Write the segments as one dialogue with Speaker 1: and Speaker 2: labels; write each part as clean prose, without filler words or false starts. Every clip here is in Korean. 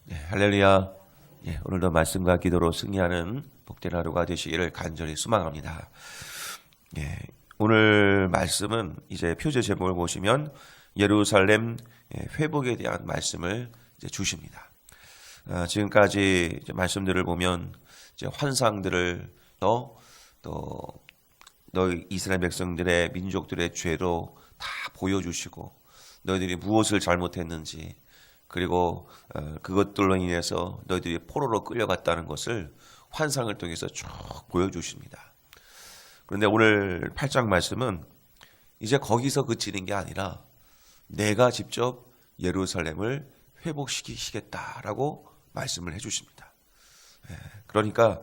Speaker 1: 할렐루야. 오늘도 말씀과 기도로 승리하는 복된 하루가 되시기를 간절히 소망합니다. 오늘 말씀은 이제 표제 제목을 보시면 예루살렘 회복에 대한 말씀을 이제 주십니다. 지금까지 이제 말씀들을 보면 이제 환상들을 또 너희 이스라엘 백성들의 민족들의 죄로 다 보여주시고 너희들이 무엇을 잘못했는지 그리고 그것들로 인해서 너희들이 포로로 끌려갔다는 것을 환상을 통해서 쭉 보여주십니다. 그런데 오늘 8장 말씀은 이제 거기서 그치는 게 아니라 내가 직접 예루살렘을 회복시키시겠다라고 말씀을 해주십니다. 그러니까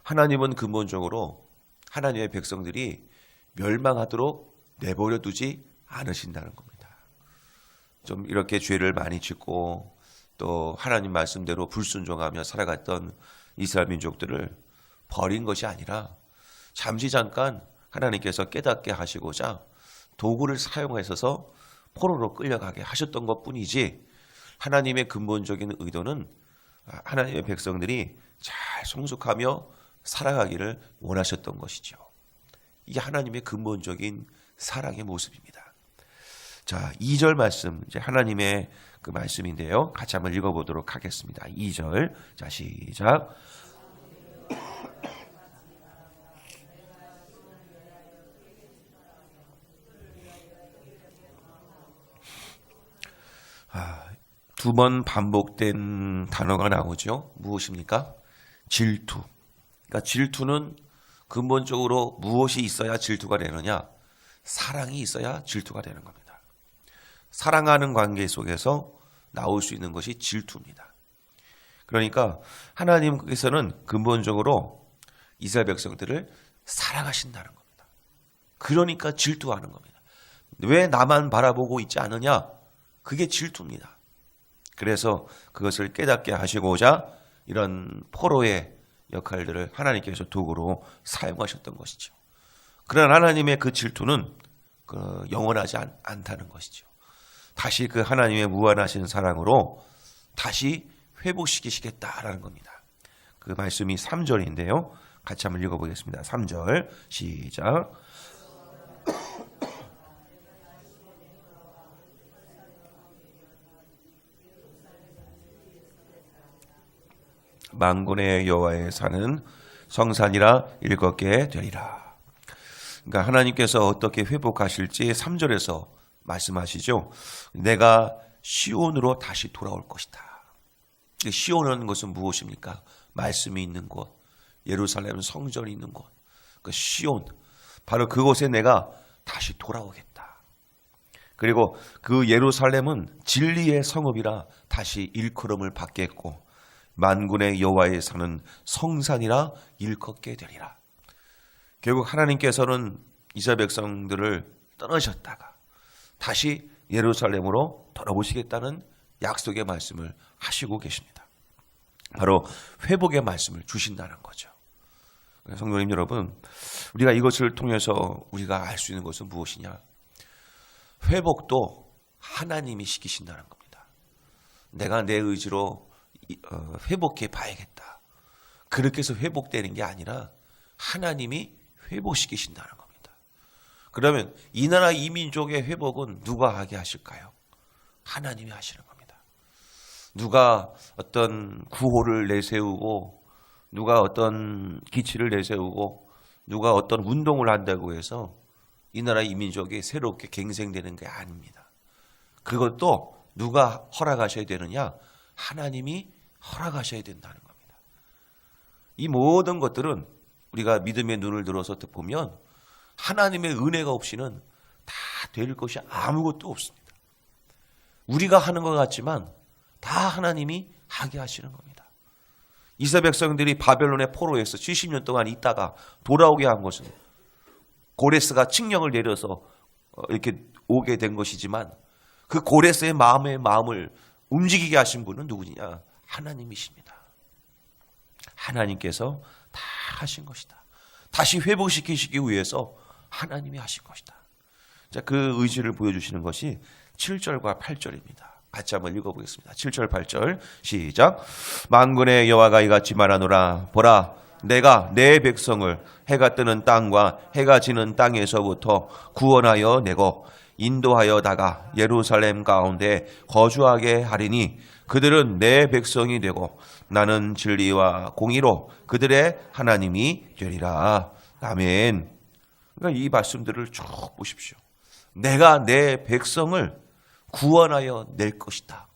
Speaker 1: 하나님은 근본적으로 하나님의 백성들이 멸망하도록 내버려 두지 않으신다는 겁니다. 좀 이렇게 죄를 많이 짓고 또 하나님 말씀대로 불순종하며 살아갔던 이스라엘 민족들을 버린 것이 아니라 잠시 잠깐 하나님께서 깨닫게 하시고자 도구를 사용하셔서 포로로 끌려가게 하셨던 것뿐이지 하나님의 근본적인 의도는 하나님의 백성들이 잘 성숙하며 살아가기를 원하셨던 것이죠. 이게 하나님의 근본적인 사랑의 모습입니다. 자, 2절 말씀, 이제 하나님의 그 말씀인데요. 같이 한번 읽어보도록 하겠습니다. 2절. 자, 시작. 두 번 반복된 단어가 나오죠. 무엇입니까? 질투. 그러니까 질투는 근본적으로 무엇이 있어야 질투가 되느냐? 사랑이 있어야 질투가 되는 겁니다. 사랑하는 관계 속에서 나올 수 있는 것이 질투입니다. 그러니까 하나님께서는 근본적으로 이스라엘 백성들을 사랑하신다는 겁니다. 그러니까 질투하는 겁니다. 왜 나만 바라보고 있지 않느냐? 그게 질투입니다. 그래서 그것을 깨닫게 하시고자 이런 포로의 역할들을 하나님께서 도구로 사용하셨던 것이죠. 그러나 하나님의 그 질투는 영원하지 않다는 것이죠. 다시 그 하나님의 무한하신 사랑으로 다시 회복시키시겠다라는 겁니다. 그 말씀이 3절인데요. 같이 한번 읽어보겠습니다. 3절 시작. 만군의 여호와의 산은 성산이라 일컫게 되리라. 그러니까 하나님께서 어떻게 회복하실지 3절에서 말씀하시죠. 내가 시온으로 다시 돌아올 것이다. 시온이라는 것은 무엇입니까? 말씀이 있는 곳, 예루살렘 성전이 있는 곳, 그 시온, 바로 그곳에 내가 다시 돌아오겠다. 그리고 그 예루살렘은 진리의 성읍이라 다시 일컬음을 받겠고 만군의 여호와의 산은 성산이라 일컫게 되리라. 결국 하나님께서는 이스라엘 백성들을 떠나셨다가 다시 예루살렘으로 돌아오시겠다는 약속의 말씀을 하시고 계십니다. 바로 회복의 말씀을 주신다는 거죠. 성도님 여러분, 우리가 이것을 통해서 우리가 알 수 있는 것은 무엇이냐? 회복도 하나님이 시키신다는 겁니다. 내가 내 의지로 회복해 봐야겠다. 그렇게 해서 회복되는 게 아니라 하나님이 회복시키신다는 겁니다. 그러면 이 나라 이 민족의 회복은 누가 하게 하실까요? 하나님이 하시는 겁니다. 누가 어떤 구호를 내세우고 누가 어떤 기치를 내세우고 누가 어떤 운동을 한다고 해서 이 나라 이 민족이 새롭게 갱생되는 게 아닙니다. 그것도 누가 허락하셔야 되느냐? 하나님이 허락하셔야 된다는 겁니다. 이 모든 것들은 우리가 믿음의 눈을 들어서 보면 하나님의 은혜가 없이는 다 될 것이 아무것도 없습니다. 우리가 하는 것 같지만 다 하나님이 하게 하시는 겁니다. 이스라엘 백성들이 바벨론의 포로에서 70년 동안 있다가 돌아오게 한 것은 고레스가 칙령을 내려서 이렇게 오게 된 것이지만 그 고레스의 마음을 움직이게 하신 분은 누구냐? 하나님이십니다. 하나님께서 다 하신 것이다. 다시 회복시키시기 위해서 하나님이 하신 것이다. 자, 그 의지를 보여주시는 것이 7절과 8절입니다. 같이 한번 읽어보겠습니다. 7절 8절 시작. 만군의 여호와가 이같이 말하노라. 보라, 내가 내 백성을 해가 뜨는 땅과 해가 지는 땅에서부터 구원하여 내고 인도하여다가 예루살렘 가운데 거주하게 하리니 그들은 내 백성이 되고 나는 진리와 공의로 그들의 하나님이 되리라. 아멘. 그러니까 이 말씀들을 쭉 보십시오. 내가 내 백성을 구원하여 낼 것이다.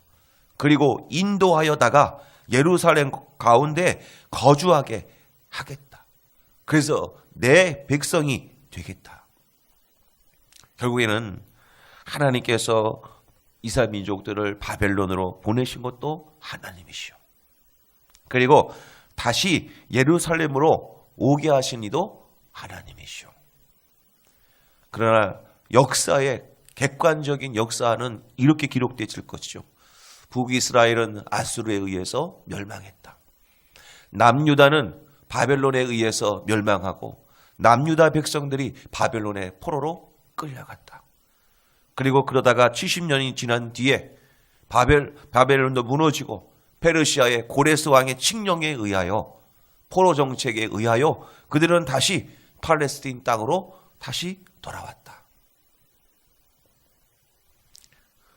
Speaker 1: 그리고 인도하여다가 예루살렘 가운데 거주하게 하겠다. 그래서 내 백성이 되겠다. 결국에는 하나님께서 이스라엘 민족들을 바벨론으로 보내신 것도 하나님이시오. 그리고 다시 예루살렘으로 오게 하신 이도 하나님이시오. 그러나 역사의 객관적인 역사는 이렇게 기록되질 것이죠. 북이스라엘은 아수르에 의해서 멸망했다. 남유다는 바벨론에 의해서 멸망하고 남유다 백성들이 바벨론의 포로로 끌려갔다. 그리고 그러다가 70년이 지난 뒤에 바벨론도 무너지고 페르시아의 고레스 왕의 칙령에 의하여 포로 정책에 의하여 그들은 다시 팔레스틴 땅으로 다시 돌아왔다.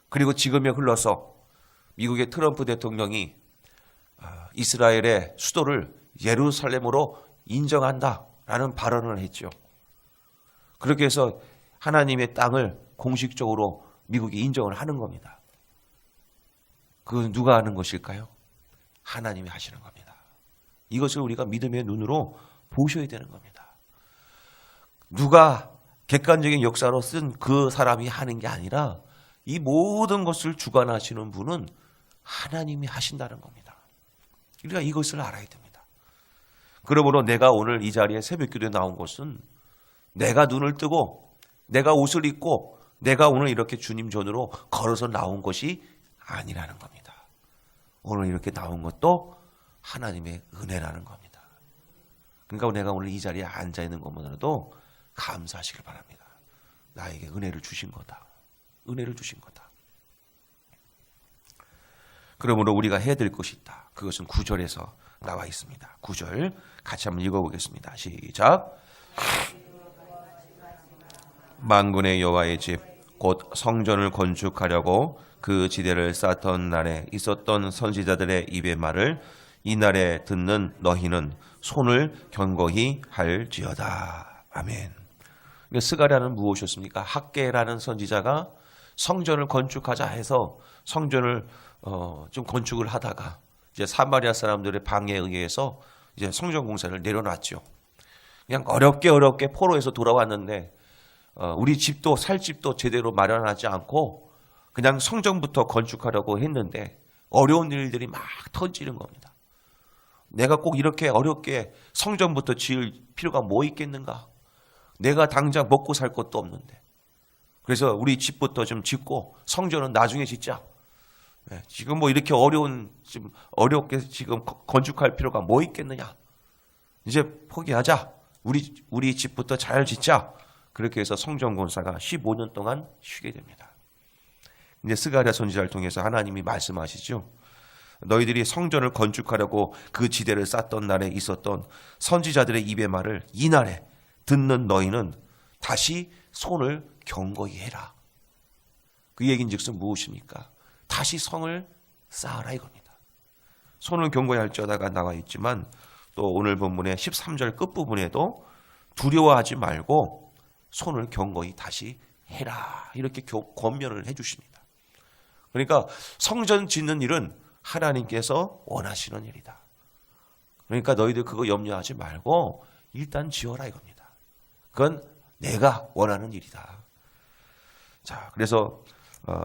Speaker 1: 그리고 지금에 흘러서 미국의 트럼프 대통령이 이스라엘의 수도를 예루살렘으로 인정한다라는 발언을 했죠. 그렇게 해서 하나님의 땅을 공식적으로 미국이 인정을 하는 겁니다. 그건 누가 하는 것일까요? 하나님이 하시는 겁니다. 이것을 우리가 믿음의 눈으로 보셔야 되는 겁니다. 누가 객관적인 역사로 쓴 그 사람이 하는 게 아니라 이 모든 것을 주관하시는 분은 하나님이 하신다는 겁니다. 우리가 이것을 알아야 됩니다. 그러므로 내가 오늘 이 자리에 새벽기도에 나온 것은 내가 눈을 뜨고 내가 옷을 입고 내가 오늘 이렇게 주님 전으로 걸어서 나온 것이 아니라는 겁니다. 오늘 이렇게 나온 것도 하나님의 은혜라는 겁니다. 그러니까 내가 오늘 이 자리에 앉아 있는 것만으로도 감사하시길 바랍니다. 나에게 은혜를 주신 거다. 은혜를 주신 거다. 그러므로 우리가 해야 될 것이 있다. 그것은 9절에서 나와 있습니다. 9절 같이 한번 읽어보겠습니다. 시작. 만군의 여호와의 집 곧 성전을 건축하려고 그 지대를 쌓던 날에 있었던 선지자들의 입의 말을 이날에 듣는 너희는 손을 견고히 할지어다. 아멘. 스가랴는 무엇이었습니까? 학개라는 선지자가 성전을 건축하자 해서 성전을 좀 건축을 하다가 이제 사마리아 사람들의 방해에 의해서 이제 성전 공사를 내려놨죠. 그냥 어렵게 포로에서 돌아왔는데 우리 집도 살 집도 제대로 마련하지 않고 그냥 성전부터 건축하려고 했는데 어려운 일들이 막 터지는 겁니다. 내가 꼭 이렇게 어렵게 성전부터 지을 필요가 뭐 있겠는가? 내가 당장 먹고 살 것도 없는데. 그래서 우리 집부터 좀 짓고 성전은 나중에 짓자. 지금 뭐 이렇게 어렵게 지금 건축할 필요가 뭐 있겠느냐? 이제 포기하자. 우리 집부터 잘 짓자. 그렇게 해서 성전 공사가 15년 동안 쉬게 됩니다. 이제 스가랴 선지자를 통해서 하나님이 말씀하시죠. 너희들이 성전을 건축하려고 그 지대를 쌓던 날에 있었던 선지자들의 입의 말을 이날에 듣는 너희는 다시 손을 견고히 해라. 그 얘기인즉슨 무엇입니까? 다시 성을 쌓아라 이겁니다. 손을 견고히 할지어다가 나와 있지만 또 오늘 본문의 13절 끝부분에도 두려워하지 말고 손을 견고히 다시 해라 이렇게 권면을 해 주십니다. 그러니까 성전 짓는 일은 하나님께서 원하시는 일이다. 그러니까 너희들 그거 염려하지 말고 일단 지어라 이겁니다. 그건 내가 원하는 일이다. 자, 그래서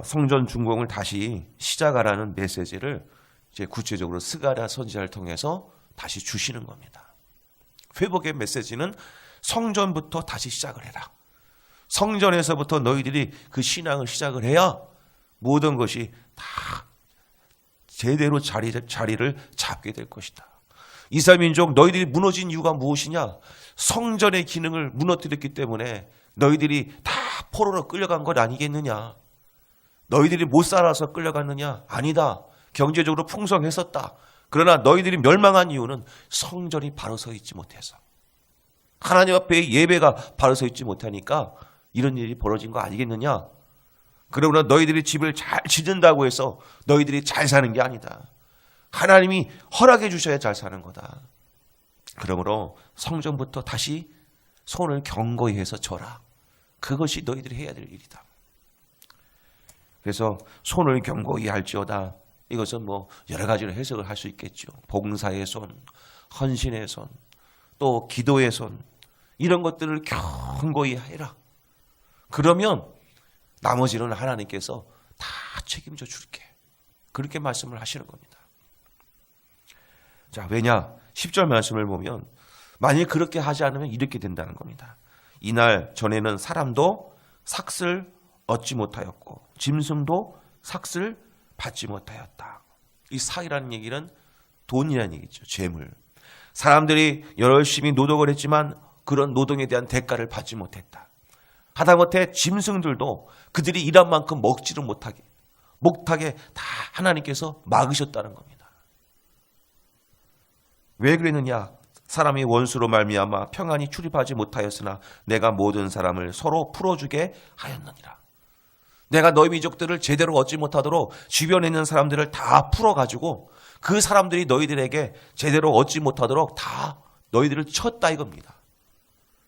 Speaker 1: 성전 준공을 다시 시작하라는 메시지를 이제 구체적으로 스가랴 선지자를 통해서 다시 주시는 겁니다. 회복의 메시지는 성전부터 다시 시작을 해라. 성전에서부터 너희들이 그 신앙을 시작을 해야 모든 것이 다 제대로 자리를 잡게 될 것이다. 이스라엘 민족 너희들이 무너진 이유가 무엇이냐? 성전의 기능을 무너뜨렸기 때문에 너희들이 다 포로로 끌려간 것 아니겠느냐? 너희들이 못 살아서 끌려갔느냐? 아니다. 경제적으로 풍성했었다. 그러나 너희들이 멸망한 이유는 성전이 바로 서 있지 못해서. 하나님 앞에 예배가 바로 서 있지 못하니까 이런 일이 벌어진 거 아니겠느냐? 그러나 너희들이 집을 잘 짓는다고 해서 너희들이 잘 사는 게 아니다. 하나님이 허락해 주셔야 잘 사는 거다. 그러므로 성전부터 다시 손을 견고히 해서 져라. 그것이 너희들이 해야 될 일이다. 그래서 손을 견고히 할지어다. 이것은 뭐 여러 가지로 해석을 할 수 있겠죠. 봉사의 손, 헌신의 손, 또 기도의 손, 이런 것들을 견고히 해라. 그러면 나머지는 하나님께서 다 책임져 줄게. 그렇게 말씀을 하시는 겁니다. 자, 왜냐? 10절 말씀을 보면 만일 그렇게 하지 않으면 이렇게 된다는 겁니다. 이날 전에는 사람도 삭슬 얻지 못하였고 짐승도 삭슬 받지 못하였다. 이 삭이라는 얘기는 돈이라는 얘기죠. 재물. 사람들이 열심히 노동을 했지만 그런 노동에 대한 대가를 받지 못했다. 하다못해 짐승들도 그들이 일한 만큼 먹지를 못하게 다 하나님께서 막으셨다는 겁니다. 왜 그랬느냐? 사람이 원수로 말미암아 평안히 출입하지 못하였으나 내가 모든 사람을 서로 풀어주게 하였느니라. 내가 너희 민족들을 제대로 얻지 못하도록 주변에 있는 사람들을 다 풀어가지고 그 사람들이 너희들에게 제대로 얻지 못하도록 다 너희들을 쳤다 이겁니다.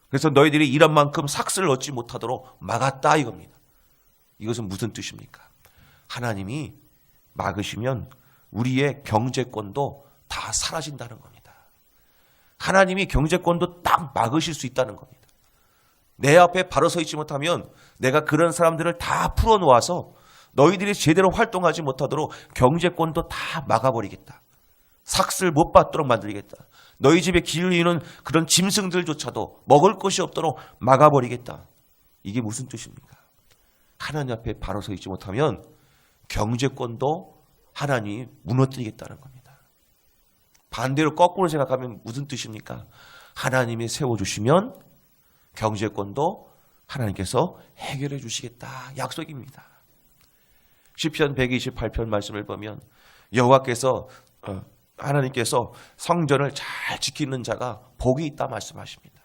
Speaker 1: 그래서 너희들이 일한 만큼 삭슬을 얻지 못하도록 막았다 이겁니다. 이것은 무슨 뜻입니까? 하나님이 막으시면 우리의 경제권도 다 사라진다는 겁니다. 하나님이 경제권도 딱 막으실 수 있다는 겁니다. 내 앞에 바로 서 있지 못하면 내가 그런 사람들을 다 풀어놓아서 너희들이 제대로 활동하지 못하도록 경제권도 다 막아버리겠다. 삭슬 못 받도록 만들겠다. 너희 집에 기르는 그런 짐승들조차도 먹을 것이 없도록 막아버리겠다. 이게 무슨 뜻입니까? 하나님 앞에 바로 서 있지 못하면 경제권도 하나님이 무너뜨리겠다는 겁니다. 반대로 거꾸로 생각하면 무슨 뜻입니까? 하나님이 세워주시면 경제권도 하나님께서 해결해 주시겠다. 약속입니다. 시편 128편 말씀을 보면 여호와께서 하나님께서 성전을 잘 지키는 자가 복이 있다 말씀하십니다.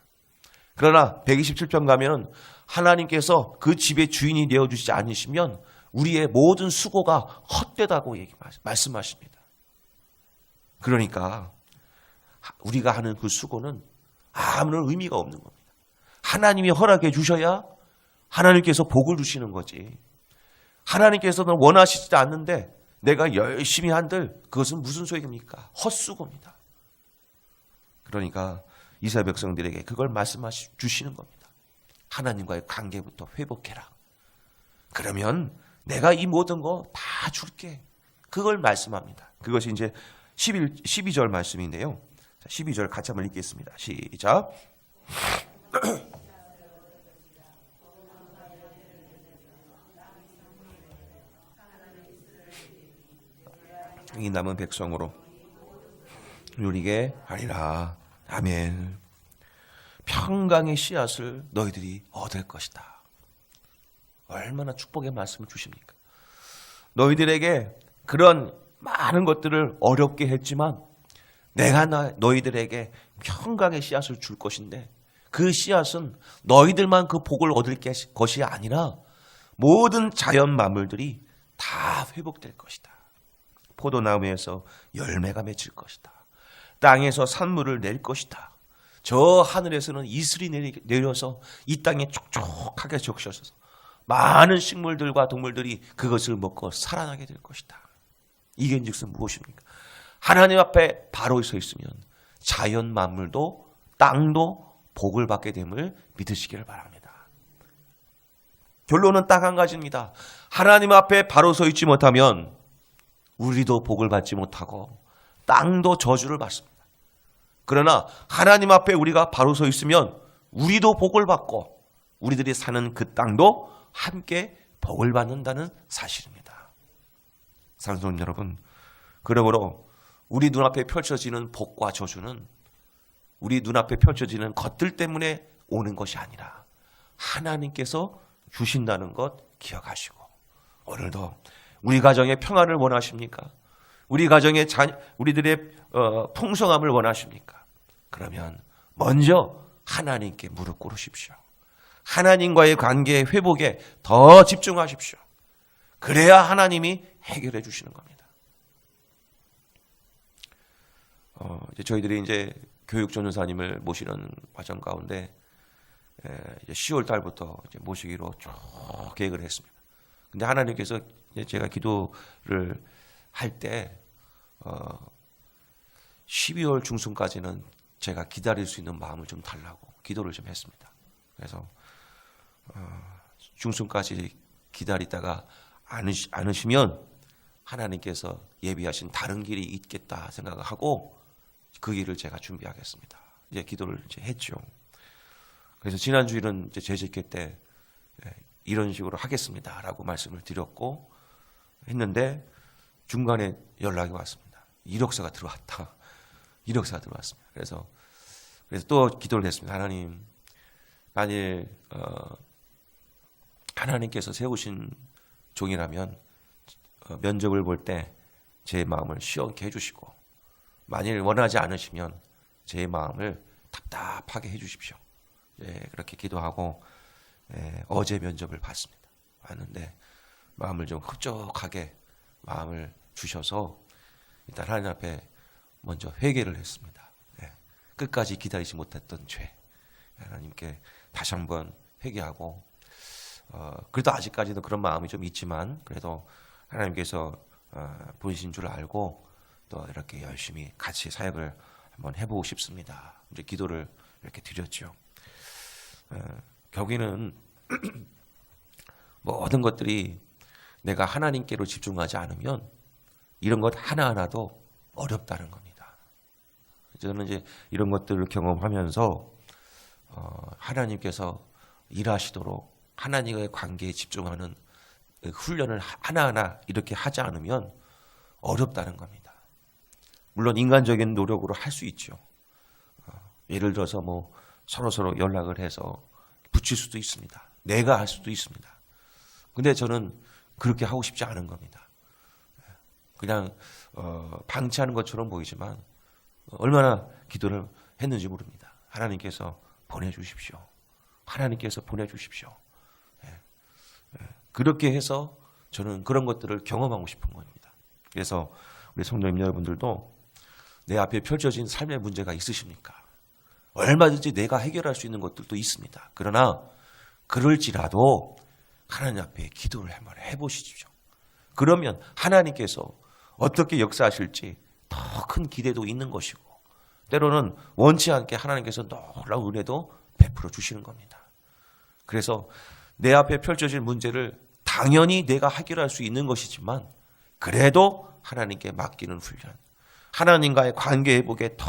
Speaker 1: 그러나 127편 가면은 하나님께서 그 집의 주인이 되어주시지 않으시면 우리의 모든 수고가 헛되다고 말씀하십니다. 그러니까 우리가 하는 그 수고는 아무런 의미가 없는 겁니다. 하나님이 허락해 주셔야 하나님께서 복을 주시는 거지. 하나님께서는 원하시지 않는데 내가 열심히 한들 그것은 무슨 소용입니까? 헛수고입니다. 그러니까 이스라엘 백성들에게 그걸 말씀하시 주시는 겁니다. 하나님과의 관계부터 회복해라. 그러면 내가 이 모든 거 다 줄게. 그걸 말씀합니다. 그것이 이제 12절 말씀인데요. 12절 같이 한번 읽겠습니다. 시작. 이 남은 백성으로 누리게 하리라. 아멘. 평강의 씨앗을 너희들이 얻을 것이다. 얼마나 축복의 말씀을 주십니까? 너희들에게 그런 많은 것들을 어렵게 했지만 내가 너희들에게 평강의 씨앗을 줄 것인데 그 씨앗은 너희들만 그 복을 얻을 것이 아니라 모든 자연 만물들이 다 회복될 것이다. 포도나무에서 열매가 맺힐 것이다. 땅에서 산물을 낼 것이다. 저 하늘에서는 이슬이 내려서 이 땅에 촉촉하게 적셔서 많은 식물들과 동물들이 그것을 먹고 살아나게 될 것이다. 이게즉슨 무엇입니까? 하나님 앞에 바로 서 있으면 자연 만물도 땅도 복을 받게 됨을 믿으시기를 바랍니다. 결론은 딱 한 가지입니다. 하나님 앞에 바로 서 있지 못하면 우리도 복을 받지 못하고 땅도 저주를 받습니다. 그러나 하나님 앞에 우리가 바로 서 있으면 우리도 복을 받고 우리들이 사는 그 땅도 함께 복을 받는다는 사실입니다. 사랑하는 여러분, 그러므로 우리 눈앞에 펼쳐지는 복과 저주는 우리 눈앞에 펼쳐지는 것들 때문에 오는 것이 아니라 하나님께서 주신다는 것 기억하시고 오늘도 우리 가정의 평안을 원하십니까? 우리 가정의 우리들의 풍성함을 원하십니까? 그러면 먼저 하나님께 무릎 꿇으십시오. 하나님과의 관계의 회복에 더 집중하십시오. 그래야 하나님이 해결해 주시는 겁니다. 이제 저희들이 이제 교육 전도사님을 모시는 과정 가운데 이제 10월 달부터 이제 모시기로 쭉 계획을 했습니다. 근데 하나님께서 제가 기도를 할 때 12월 중순까지는 제가 기다릴 수 있는 마음을 좀 달라고 기도를 좀 했습니다. 그래서 중순까지 기다리다가 않으시면 하나님께서 예비하신 다른 길이 있겠다 생각을 하고 그 길을 제가 준비하겠습니다. 이제 기도를 이제 했죠. 그래서 지난주일은 이제 제식회 때 이런 식으로 하겠습니다라고 말씀을 드렸고 했는데 중간에 연락이 왔습니다. 이력서가 들어왔다. 이력서가 들어왔습니다. 그래서 또 기도를 했습니다. 하나님, 만일 하나님께서 세우신 종이라면 면접을 볼 때 제 마음을 시원케 해주시고 만일 원하지 않으시면 제 마음을 답답하게 해주십시오. 그렇게 기도하고 어제 면접을 봤습니다. 봤는데 마음을 좀 흡족하게 마음을 주셔서 일단 하나님 앞에 먼저 회개를 했습니다. 끝까지 기다리지 못했던 죄 하나님께 다시 한번 회개하고 그래도 아직까지도 그런 마음이 좀 있지만 그래도 하나님께서 보이신 줄 알고 또 이렇게 열심히 같이 사역을 한번 해보고 싶습니다. 이제 기도를 이렇게 드렸죠. 결국에는 모든 것들이 내가 하나님께로 집중하지 않으면 이런 것 하나하나도 어렵다는 겁니다. 저는 이제 이런 것들을 경험하면서 하나님께서 일하시도록 하나님과의 관계에 집중하는 훈련을 하나하나 이렇게 하지 않으면 어렵다는 겁니다. 물론 인간적인 노력으로 할 수 있죠. 예를 들어서 뭐 서로 연락을 해서 붙일 수도 있습니다. 내가 할 수도 있습니다. 근데 저는 그렇게 하고 싶지 않은 겁니다. 그냥 방치하는 것처럼 보이지만 얼마나 기도를 했는지 모릅니다. 하나님께서 보내주십시오. 하나님께서 보내주십시오. 그렇게 해서 저는 그런 것들을 경험하고 싶은 겁니다. 그래서 우리 성도님 여러분들도 내 앞에 펼쳐진 삶의 문제가 있으십니까? 얼마든지 내가 해결할 수 있는 것들도 있습니다. 그러나 그럴지라도 하나님 앞에 기도를 한번 해보시죠. 그러면 하나님께서 어떻게 역사하실지 더 큰 기대도 있는 것이고 때로는 원치 않게 하나님께서 놀라운 은혜도 베풀어 주시는 겁니다. 그래서 내 앞에 펼쳐질 문제를 당연히 내가 해결할 수 있는 것이지만 그래도 하나님께 맡기는 훈련, 하나님과의 관계 회복에 더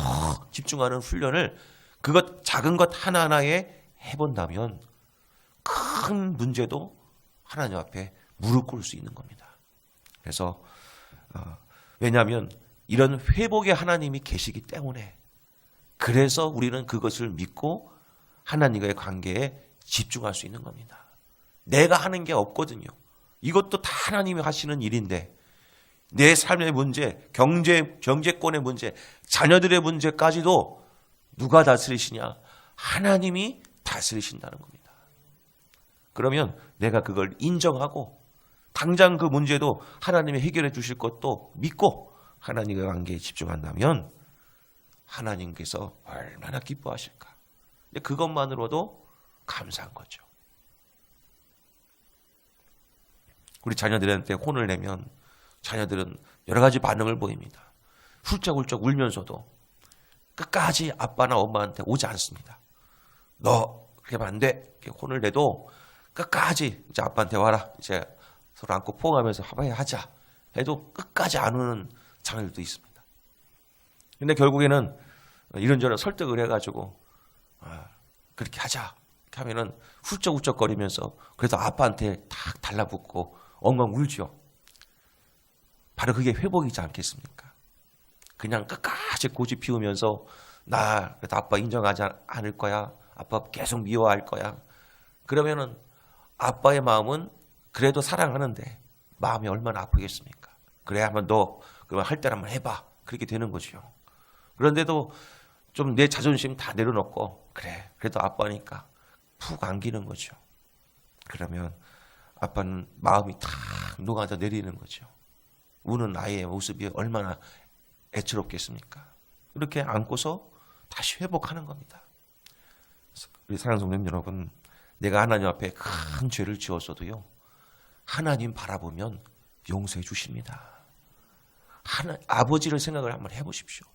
Speaker 1: 집중하는 훈련을 그것 작은 것 하나하나에 해본다면 큰 문제도 하나님 앞에 무릎 꿇을 수 있는 겁니다. 그래서 왜냐하면 이런 회복의 하나님이 계시기 때문에 그래서 우리는 그것을 믿고 하나님과의 관계에 집중할 수 있는 겁니다. 내가 하는 게 없거든요. 이것도 다 하나님이 하시는 일인데 내 삶의 문제, 경제권의 문제, 자녀들의 문제까지도 누가 다스리시냐? 하나님이 다스리신다는 겁니다. 그러면 내가 그걸 인정하고 당장 그 문제도 하나님이 해결해 주실 것도 믿고 하나님의 관계에 집중한다면 하나님께서 얼마나 기뻐하실까? 그것만으로도 감사한 거죠. 우리 자녀들한테 혼을 내면 자녀들은 여러 가지 반응을 보입니다. 훌쩍훌쩍 울면서도 끝까지 아빠나 엄마한테 오지 않습니다. 너 그렇게 하면 안 돼. 이렇게 혼을 내도 끝까지 이제 아빠한테 와라. 이제 서로 안고 포옹하면서 하자. 해도 끝까지 안 오는 자녀들도 있습니다. 근데 결국에는 이런저런 설득을 해가지고 그렇게 하자. 이렇게 하면은 훌쩍훌쩍거리면서 그래도 아빠한테 탁 달라붙고 엉엉 울죠. 바로 그게 회복이지 않겠습니까? 그냥 끝까지 고집 피우면서 나 그래도 아빠 인정하지 않을 거야. 아빠 계속 미워할 거야. 그러면은 아빠의 마음은 그래도 사랑하는데 마음이 얼마나 아프겠습니까? 그래 한번 너 그럼 할 때는 한번 해봐. 그렇게 되는 거죠. 그런데도 좀 내 자존심 다 내려놓고 그래 그래도 아빠니까 푹 안기는 거죠. 그러면 아빠는 마음이 탁 녹아져 내리는 거죠. 우는 아이의 모습이 얼마나 애처롭겠습니까? 이렇게 안고서 다시 회복하는 겁니다. 우리 사랑하는 성도님 여러분, 내가 하나님 앞에 큰 죄를 지었어도요, 하나님 바라보면 용서해 주십니다. 아버지를 생각을 한번 해보십시오.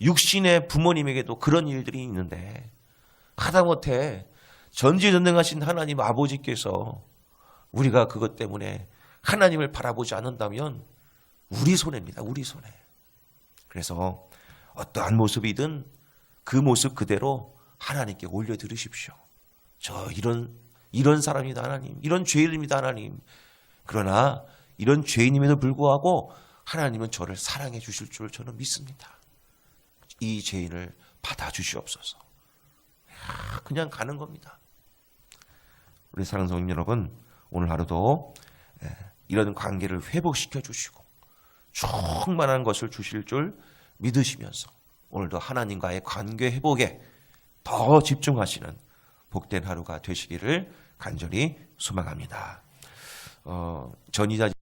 Speaker 1: 육신의 부모님에게도 그런 일들이 있는데 하다못해 전지전능하신 하나님 아버지께서 우리가 그것 때문에 하나님을 바라보지 않는다면 우리 손해입니다. 우리 손해. 그래서 어떠한 모습이든 그 모습 그대로 하나님께 올려드리십시오. 저 이런 사람이다 하나님. 이런 죄인입니다 하나님. 그러나 이런 죄인임에도 불구하고 하나님은 저를 사랑해 주실 줄 저는 믿습니다. 이 죄인을 받아주시옵소서. 그냥 가는 겁니다. 우리 사랑하는 성도 여러분, 오늘 하루도 이런 관계를 회복시켜 주시고 충만한 것을 주실 줄 믿으시면서 오늘도 하나님과의 관계 회복에 더 집중하시는 복된 하루가 되시기를 간절히 소망합니다. 전이자